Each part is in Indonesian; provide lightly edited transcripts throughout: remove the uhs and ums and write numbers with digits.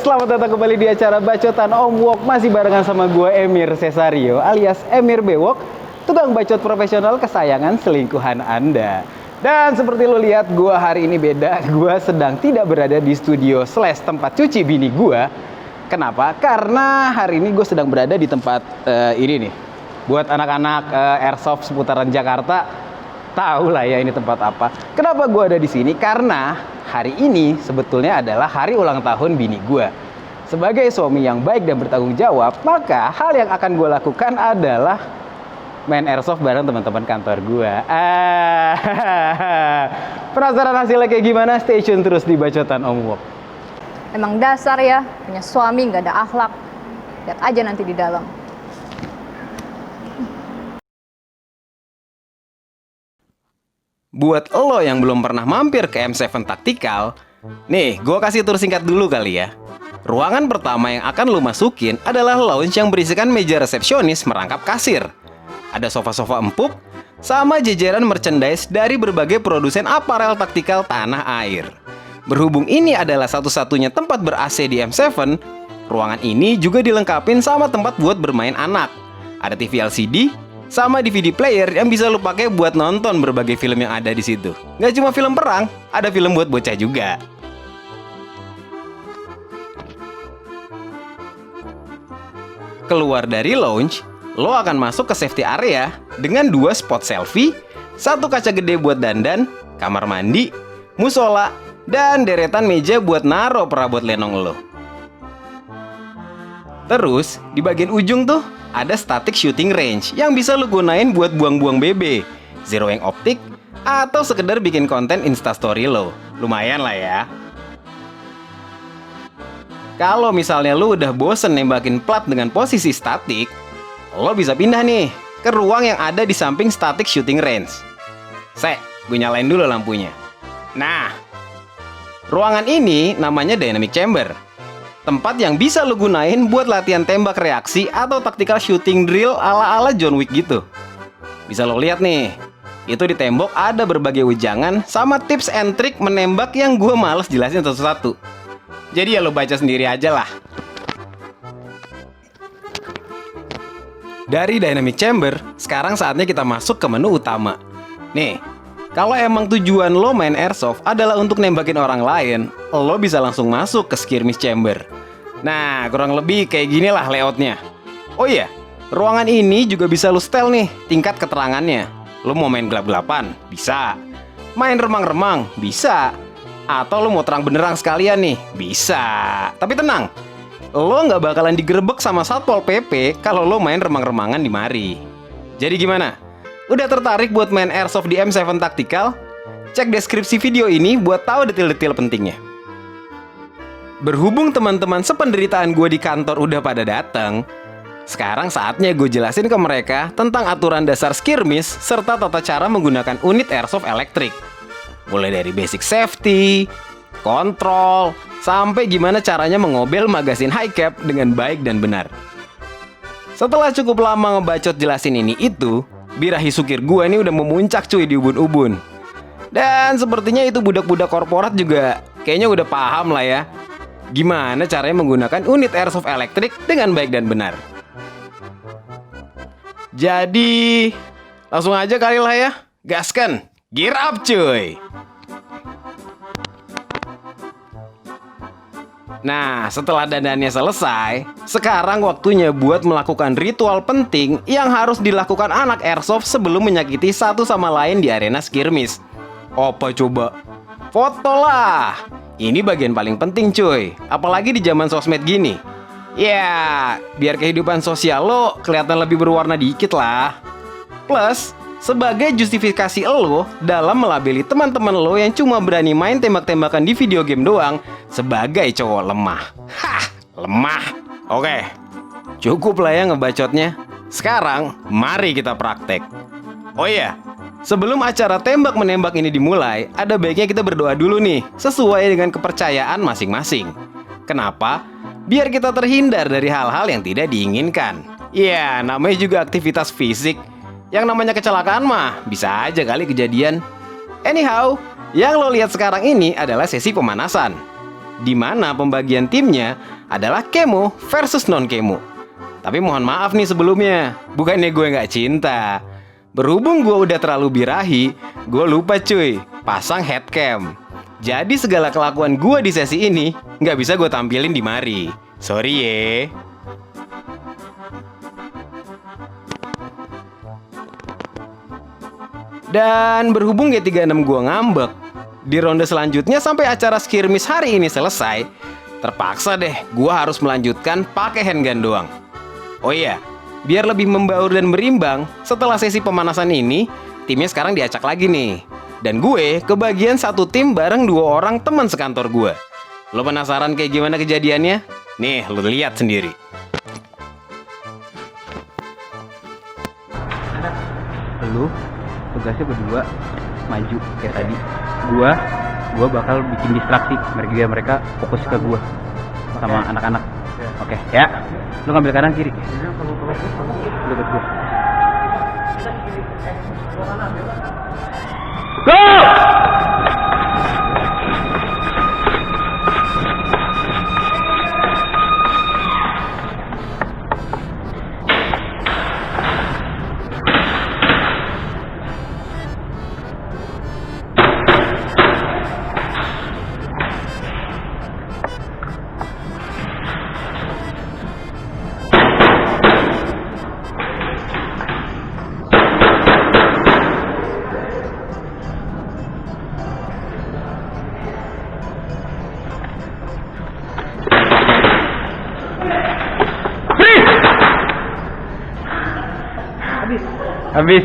selamat datang kembali di acara Bacotan Om Wok. Masih barengan sama gue Emir Cesario alias Emir Bewok, tukang bacot profesional kesayangan selingkuhan Anda. Dan seperti lo lihat, gue hari ini beda. Gue sedang tidak berada di studio / tempat cuci bini gue. Kenapa? Karena hari ini gue sedang berada di tempat ini nih. Buat anak-anak airsoft seputaran Jakarta, tahu lah ya ini tempat apa. Kenapa gue ada di sini? Karena hari ini sebetulnya adalah hari ulang tahun bini gue. Sebagai suami yang baik dan bertanggung jawab, maka hal yang akan gue lakukan adalah main airsoft bareng teman-teman kantor gue. Penasaran hasilnya kayak gimana? Stay tune terus di Bacotan Om Wok. Emang dasar ya, punya suami nggak ada akhlak. Lihat aja nanti di dalam. Buat lo yang belum pernah mampir ke M7 Tactical, nih gue kasih tur singkat dulu kali ya. Ruangan pertama yang akan lo masukin adalah lounge yang berisikan meja resepsionis merangkap kasir. Ada sofa-sofa empuk, sama jajaran merchandise dari berbagai produsen aparel taktikal tanah air. Berhubung ini adalah satu-satunya tempat ber-AC di M7, ruangan ini juga dilengkapin sama tempat buat bermain anak. Ada TV LCD, sama DVD player yang bisa lo pakai buat nonton berbagai film yang ada di situ. Nggak cuma film perang, ada film buat bocah juga. Keluar dari lounge, lo akan masuk ke safety area dengan 2 spot selfie, 1 kaca gede buat dandan, kamar mandi, musola, dan deretan meja buat naro perabot lenong lo. Terus, di bagian ujung tuh ada static shooting range yang bisa lo gunain buat buang-buang BB, zeroing optik, atau sekedar bikin konten instastory lo. Lumayan lah ya. Kalau misalnya lo udah bosen nembakin plat dengan posisi statik, lo bisa pindah nih ke ruang yang ada di samping static shooting range. Gue nyalain dulu lampunya. Nah, ruangan ini namanya dynamic chamber. Tempat yang bisa lo gunain buat latihan tembak reaksi atau tactical shooting drill ala-ala John Wick gitu. Bisa lo lihat nih, itu di tembok ada berbagai wejangan sama tips and trick menembak yang gue males jelasin satu-satu. Jadi ya lo baca sendiri aja lah. Dari dynamic chamber, sekarang saatnya kita masuk ke menu utama. Nih, kalau emang tujuan lo main airsoft adalah untuk nembakin orang lain, lo bisa langsung masuk ke skirmish chamber. Nah, kurang lebih kayak gini lah layoutnya. Oh iya, ruangan ini juga bisa lo setel nih tingkat keterangannya. Lo mau main gelap-gelapan? Bisa. Main remang-remang? Bisa. Atau lo mau terang benderang sekalian nih? Bisa. Tapi tenang, lo nggak bakalan digerebek sama Satpol PP kalau lo main remang-remangan di mari. Jadi gimana? Udah tertarik buat main airsoft di M7 Tactical? Cek deskripsi video ini buat tahu detail-detail pentingnya. Berhubung teman-teman sependeritaan gue di kantor udah pada datang, sekarang saatnya gue jelasin ke mereka tentang aturan dasar skirmish serta tata cara menggunakan unit airsoft elektrik. Mulai dari basic safety, kontrol, sampai gimana caranya mengobel magasin high cap dengan baik dan benar. Setelah cukup lama ngebacot jelasin ini itu, birahi sukir gue ini udah memuncak cuy di ubun-ubun. Dan sepertinya itu budak-budak korporat juga kayaknya udah paham lah ya gimana caranya menggunakan unit airsoft elektrik dengan baik dan benar. Jadi langsung aja kali lah ya, gaskan, gear up cuy. Nah, setelah dandannya selesai, sekarang waktunya buat melakukan ritual penting yang harus dilakukan anak airsoft sebelum menyakiti satu sama lain di arena skirmish. Apa coba? Foto lah! Ini bagian paling penting cuy, apalagi di zaman sosmed gini. Ya, biar kehidupan sosial lo kelihatan lebih berwarna dikit lah. Plus, sebagai justifikasi lo dalam melabeli teman-teman lo yang cuma berani main tembak-tembakan di video game doang sebagai cowok lemah. Hah, lemah. Oke, cukup lah ya ngebacotnya. Sekarang, mari kita praktek. Oh iya, sebelum acara tembak-menembak ini dimulai, ada baiknya kita berdoa dulu nih, sesuai dengan kepercayaan masing-masing. Kenapa? Biar kita terhindar dari hal-hal yang tidak diinginkan. Ya, namanya juga aktivitas fisik. Yang namanya kecelakaan mah bisa aja kali kejadian. Anyhow, yang lo lihat sekarang ini adalah sesi pemanasan. di mana pembagian timnya adalah kemo versus non-kemo. Tapi mohon maaf nih sebelumnya, bukannya gue nggak cinta. Berhubung gue udah terlalu birahi, gue lupa cuy, pasang headcam. Jadi segala kelakuan gue di sesi ini nggak bisa gue tampilin di mari. Sorry ye. Dan berhubung G36 gue ngambek, di ronde selanjutnya sampai acara skirmish hari ini selesai, terpaksa deh gue harus melanjutkan pakai handgun doang. Oh iya, biar lebih membaur dan berimbang, setelah sesi pemanasan ini, timnya sekarang diacak lagi nih. Dan gue kebagian satu tim bareng 2 orang teman sekantor gue. Lo penasaran kayak gimana kejadiannya? Nih, lo lihat sendiri. Lu tugasnya berdua maju kayak tadi. Gua bakal bikin distraksi mereka fokus ke gua sama anak-anak. Oke, ya. Lu ngambil kanan kiri. Lu ikut gua. Go! Habis.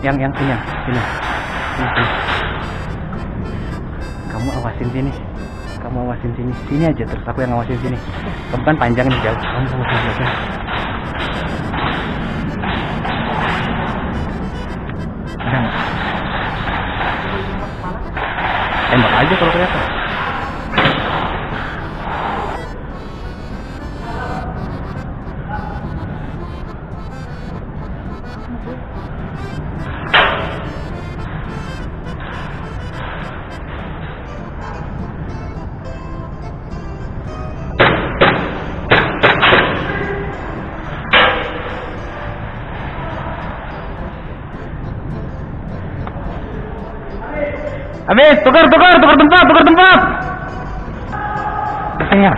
Yang sini. Kamu awasin sini. Sini aja terus aku yang ngawasin sini. Kamu kan panjang nih jauh. Kamu awasin aja. Ada nggak? Tembak aja kalau kelihatan. Habis, tukar tempat. Sayang.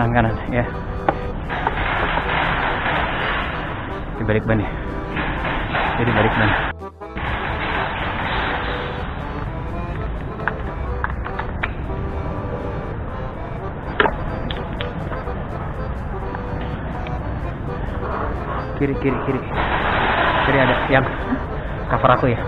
Kanan, ya. Di balik ban ya. Jadi balik ban. Kiri. Kiri ada yang cover aku ya.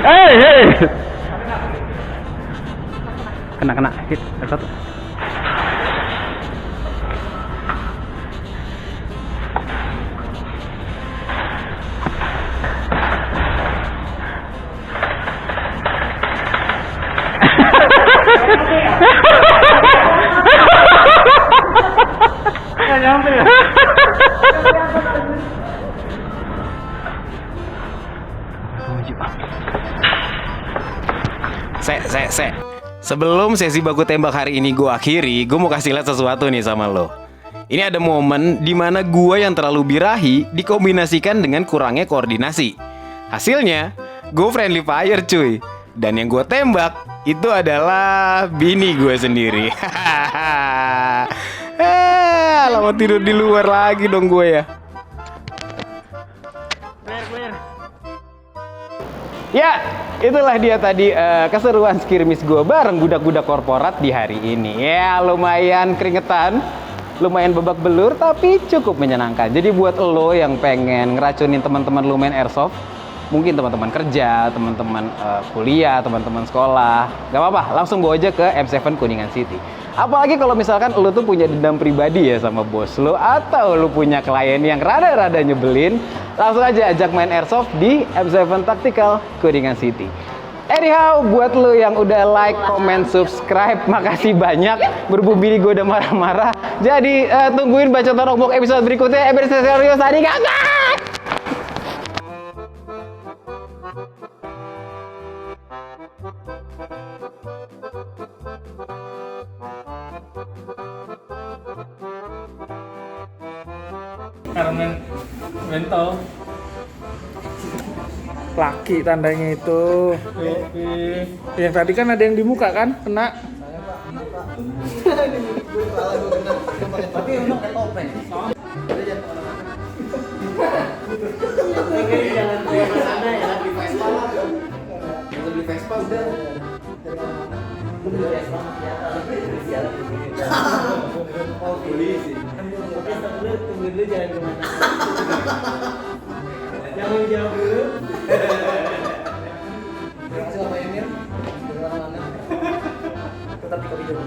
Hey. Kena hit satu. Nggak nyampe ya? Sebelum sesi baku tembak hari ini gue akhiri, gue mau kasih lihat sesuatu nih sama lo. Ini ada momen dimana gue yang terlalu birahi dikombinasikan dengan kurangnya koordinasi. Hasilnya, gue friendly fire cuy. Dan yang gue tembak itu adalah bini gue sendiri. Lama tidur di luar lagi dong gue ya. Ya, itulah dia tadi keseruan skirmish gue bareng budak-budak korporat di hari ini. Ya, lumayan keringetan. lumayan babak belur tapi cukup menyenangkan. Jadi buat lo yang pengen ngeracunin teman-teman lo main airsoft, mungkin teman-teman kerja, teman-teman kuliah, teman-teman sekolah, nggak apa-apa, langsung bawa aja ke M7 Kuningan City. Apalagi kalau misalkan lo tuh punya dendam pribadi ya sama bos lo, atau lo punya klien yang rada-rada nyebelin, langsung aja ajak main airsoft di M7 Tactical Kuningan City. Anyhow, buat lo yang udah like, comment, subscribe, makasih banyak. Berhubung bini gue udah marah-marah, jadi tungguin bacotan Ogbok episode berikutnya. Episode serius tadi kakak. Karena mental laki tandanya itu. Yang tadi kan ada yang di muka kan kena. Tapi emang kan open. Jangan beli sana ya, beli Vespa lah. Jangan beli Vespa udah. Beli Vespa ya, oh polisi. Oke, tunggu dulu jangan kemana. Jangan jauh dulu. Terima kasih Bapak Emil. Tetap di kopi dulu.